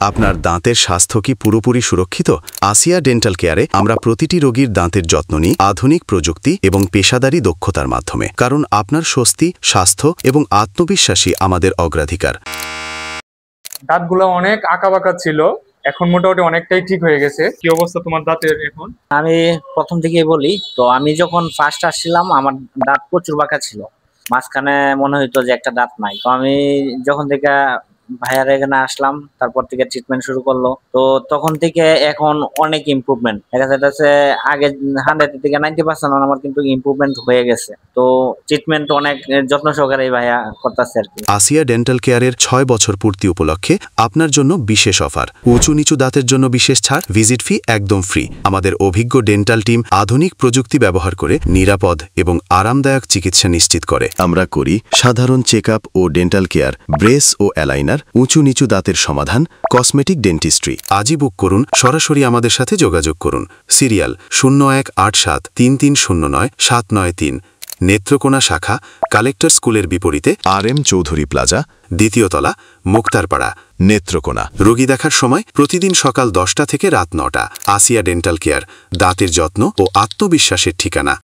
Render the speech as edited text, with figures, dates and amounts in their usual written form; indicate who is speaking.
Speaker 1: আপনার দাঁতের স্বাস্থ্য কি পুরোপুরি সুরক্ষিত? আসিয়া ডেন্টাল কেয়ারে আমরা প্রতিটি রোগীর দাঁতের যত্ন নিই আধুনিক প্রযুক্তি এবং পেশাদারী দক্ষতার মাধ্যমে, কারণ আপনার স্বস্তি, স্বাস্থ্য এবং আত্মবিশ্বাসী আমাদের অগ্রাধিকার।
Speaker 2: দাঁতগুলো অনেক আঁকাবাঁকা ছিল, এখন মোটামুটি অনেকটাই ঠিক হয়ে গেছে। কি অবস্থা তোমার দাঁতের এখন?
Speaker 3: আমি প্রথম থেকেই বলি তো, আমি যখন ফার্স্ট আসছিলাম আমার দাঁত প্রচুর বাঁকা ছিল, মাঝখানে মনে হইতো যে একটা দাঁত নাই। তো আমি যখন থেকে ভাইয়ার এখানে আসলাম, তারপর থেকে ট্রিটমেন্ট শুরু করলো, তো তখন থেকে এখন অনেক ইমপ্রুভমেন্ট দেখা যাচ্ছে। আগে 100 থেকে 90% আমার কিন্তু ইমপ্রুভমেন্ট হয়ে গেছে। তো ট্রিটমেন্ট অনেক যত্ন সহকারে ভাইয়া করতেছে আর কি।
Speaker 1: আসিয়া ডেন্টাল কেয়ারের 6 বছর পূর্তি উপলক্ষে আপনার জন্য বিশেষ অফার। উঁচু নিচু দাঁতের জন্য বিশেষ ছাড়, ভিজিট ফি একদম ফ্রি। আমাদের অভিজ্ঞ ডেন্টাল টিম আধুনিক প্রযুক্তি ব্যবহার করে নিরাপদ এবং আরামদায়ক চিকিৎসা নিশ্চিত করে। আমরা করি সাধারণ চেকআপ ও ডেন্টাল কেয়ার, ব্রেস ও অ্যালাইনার, উঁচু নিচু দাঁতের সমাধান, কসমেটিক ডেন্টিস্ট্রি। আজই বুক করুন, সরাসরি আমাদের সাথে যোগাযোগ করুন। সিরিয়াল 01873309-793, নেত্রকোনা শাখা, কালেক্টর স্কুলের বিপরীতে, RM চৌধুরী প্লাজা, 2য় তলা, মুক্তারপাড়া, নেত্রকোনা। রোগী দেখার সময় প্রতিদিন সকাল 10টা থেকে রাত 9টা। আসিয়া ডেন্টাল কেয়ার, দাঁতের যত্ন ও আত্মবিশ্বাসের ঠিকানা।